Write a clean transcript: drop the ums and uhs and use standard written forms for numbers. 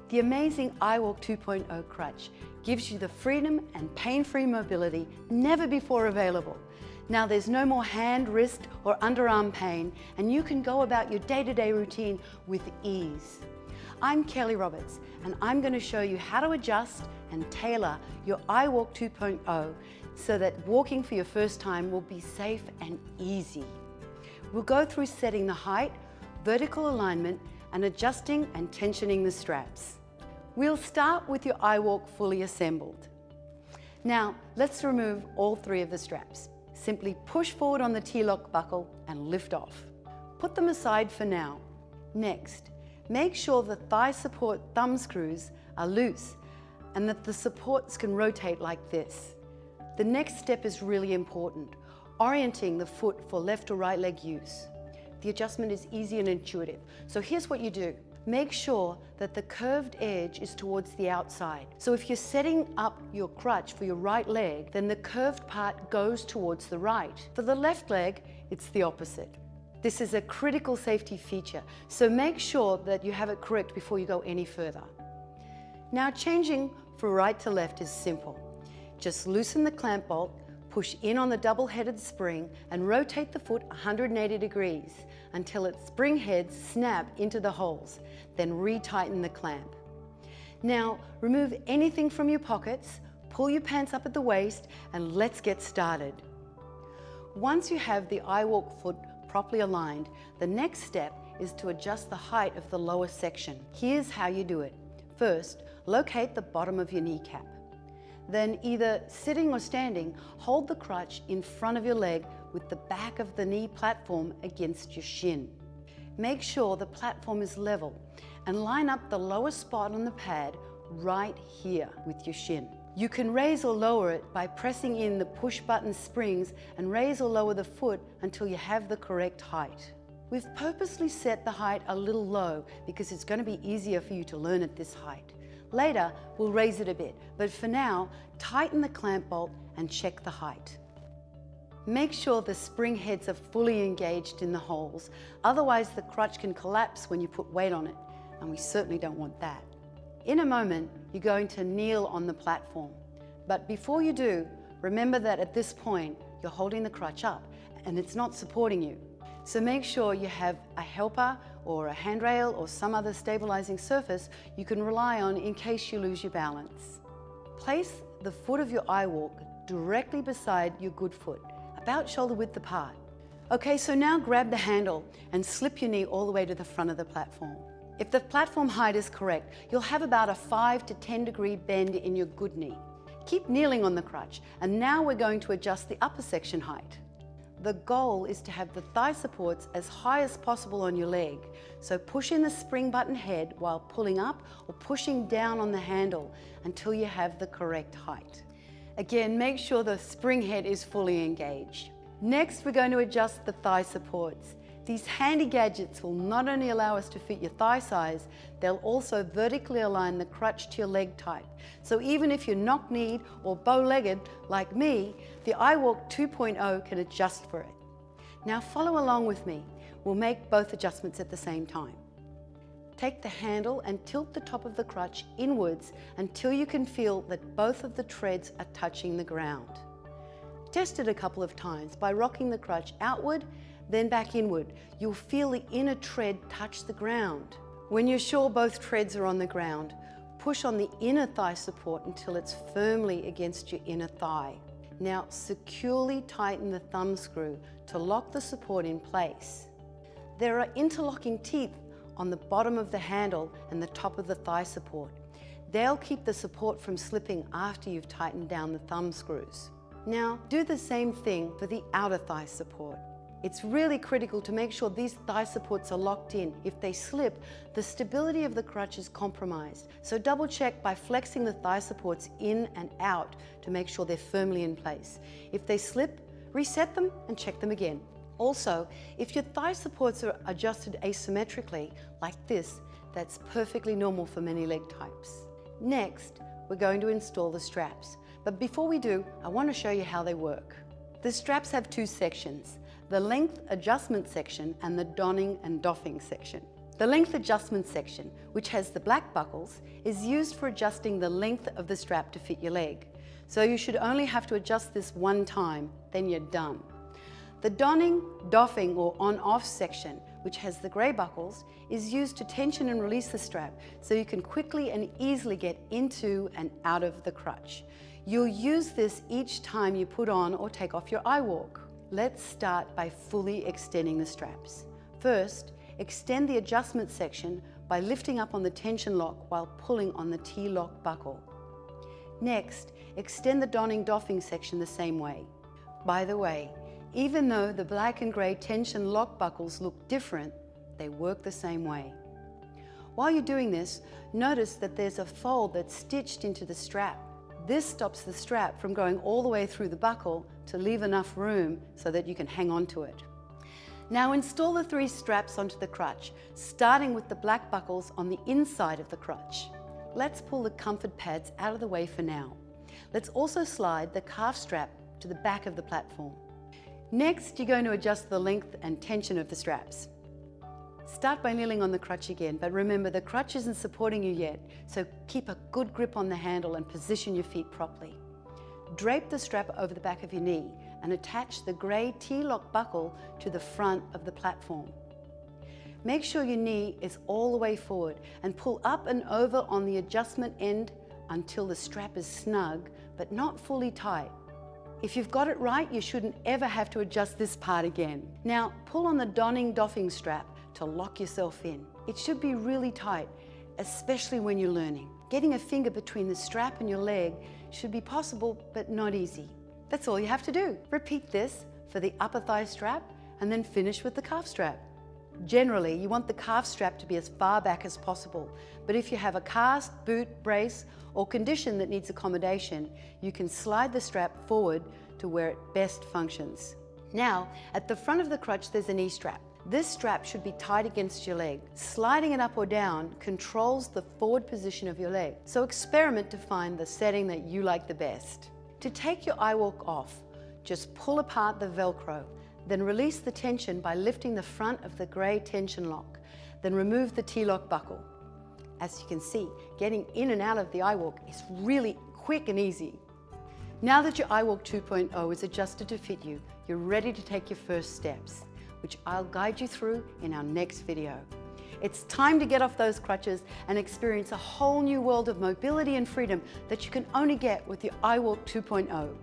The amazing iWALK 2.0 Crutch gives you the freedom and pain-free mobility never before available. Now there's no more hand, wrist or underarm pain, and you can go about your day-to-day routine with ease. I'm Kelly Roberts, and I'm going to show you how to adjust and tailor your iWALK 2.0 so that walking for your first time will be safe and easy. We'll go through setting the height, vertical alignment, and adjusting and tensioning the straps. We'll start with your iWALK fully assembled. Now, let's remove all three of the straps. Simply push forward on the T-lock buckle and lift off. Put them aside for now. Next, make sure the thigh support thumb screws are loose and that the supports can rotate like this. The next step is really important, orienting the foot for left or right leg use. The adjustment is easy and intuitive. So here's what you do. Make sure that the curved edge is towards the outside. So if you're setting up your crutch for your right leg, then the curved part goes towards the right. For the left leg, it's the opposite. This is a critical safety feature, so make sure that you have it correct before you go any further. Now changing from right to left is simple. Just loosen the clamp bolt, push in on the double-headed spring and rotate the foot 180 degrees until its spring heads snap into the holes, then retighten the clamp. Now remove anything from your pockets, pull your pants up at the waist, and let's get started. Once you have the iWALK foot properly aligned, the next step is to adjust the height of the lower section. Here's how you do it. First, locate the bottom of your kneecap. Then either sitting or standing, hold the crutch in front of your leg with the back of the knee platform against your shin. Make sure the platform is level and line up the lower spot on the pad right here with your shin. You can raise or lower it by pressing in the push button springs and raise or lower the foot until you have the correct height. We've purposely set the height a little low because it's going to be easier for you to learn at this height. Later, we'll raise it a bit, but for now, tighten the clamp bolt and check the height. Make sure the spring heads are fully engaged in the holes, otherwise the crutch can collapse when you put weight on it, and we certainly don't want that. In a moment, you're going to kneel on the platform, but before you do, remember that at this point, you're holding the crutch up and it's not supporting you. So make sure you have a helper or a handrail or some other stabilizing surface you can rely on in case you lose your balance. Place the foot of your iWALK directly beside your good foot, about shoulder width apart. Okay, so now grab the handle and slip your knee all the way to the front of the platform. If the platform height is correct, you'll have about a 5 to 10 degree bend in your good knee. Keep kneeling on the crutch, and now we're going to adjust the upper section height. The goal is to have the thigh supports as high as possible on your leg. So push in the spring button head while pulling up or pushing down on the handle until you have the correct height. Again, make sure the spring head is fully engaged. Next, we're going to adjust the thigh supports. These handy gadgets will not only allow us to fit your thigh size, they'll also vertically align the crutch to your leg type. So even if you're knock-kneed or bow-legged like me, the iWALK 2.0 can adjust for it. Now follow along with me. We'll make both adjustments at the same time. Take the handle and tilt the top of the crutch inwards until you can feel that both of the treads are touching the ground. Test it a couple of times by rocking the crutch outward, then back inward. You'll feel the inner tread touch the ground. When you're sure both treads are on the ground, push on the inner thigh support until it's firmly against your inner thigh. Now securely tighten the thumb screw to lock the support in place. There are interlocking teeth on the bottom of the handle and the top of the thigh support. They'll keep the support from slipping after you've tightened down the thumb screws. Now do the same thing for the outer thigh support. It's really critical to make sure these thigh supports are locked in. If they slip, the stability of the crutch is compromised. So double check by flexing the thigh supports in and out to make sure they're firmly in place. If they slip, reset them and check them again. Also, if your thigh supports are adjusted asymmetrically, like this, that's perfectly normal for many leg types. Next, we're going to install the straps. But before we do, I want to show you how they work. The straps have two sections, the length adjustment section and the donning and doffing section. The length adjustment section, which has the black buckles, is used for adjusting the length of the strap to fit your leg. So you should only have to adjust this one time, then you're done. The donning, doffing or on-off section, which has the grey buckles, is used to tension and release the strap so you can quickly and easily get into and out of the crutch. You'll use this each time you put on or take off your iWALK. Let's start by fully extending the straps. First, extend the adjustment section by lifting up on the tension lock while pulling on the T-lock buckle. Next, extend the donning doffing section the same way. By the way, even though the black and grey tension lock buckles look different, they work the same way. While you're doing this, notice that there's a fold that's stitched into the strap. This stops the strap from going all the way through the buckle to leave enough room so that you can hang on to it. Now install the 3 straps onto the crutch, starting with the black buckles on the inside of the crutch. Let's pull the comfort pads out of the way for now. Let's also slide the calf strap to the back of the platform. Next, you're going to adjust the length and tension of the straps. Start by kneeling on the crutch again, but remember the crutch isn't supporting you yet, so keep a good grip on the handle and position your feet properly. Drape the strap over the back of your knee and attach the grey T-lock buckle to the front of the platform. Make sure your knee is all the way forward and pull up and over on the adjustment end until the strap is snug but not fully tight. If you've got it right, you shouldn't ever have to adjust this part again. Now pull on the donning doffing strap to lock yourself in. It should be really tight, especially when you're learning. Getting a finger between the strap and your leg should be possible, but not easy. That's all you have to do. Repeat this for the upper thigh strap and then finish with the calf strap. Generally, you want the calf strap to be as far back as possible, but if you have a cast, boot, brace, or condition that needs accommodation, you can slide the strap forward to where it best functions. Now, at the front of the crutch, there's a knee strap. This strap should be tight against your leg. Sliding it up or down controls the forward position of your leg, so experiment to find the setting that you like the best. To take your iWALK off, just pull apart the Velcro, then release the tension by lifting the front of the grey tension lock, then remove the T-lock buckle. As you can see, getting in and out of the iWALK is really quick and easy. Now that your iWALK 2.0 is adjusted to fit you, you're ready to take your first steps, which I'll guide you through in our next video. It's time to get off those crutches and experience a whole new world of mobility and freedom that you can only get with your iWALK 2.0.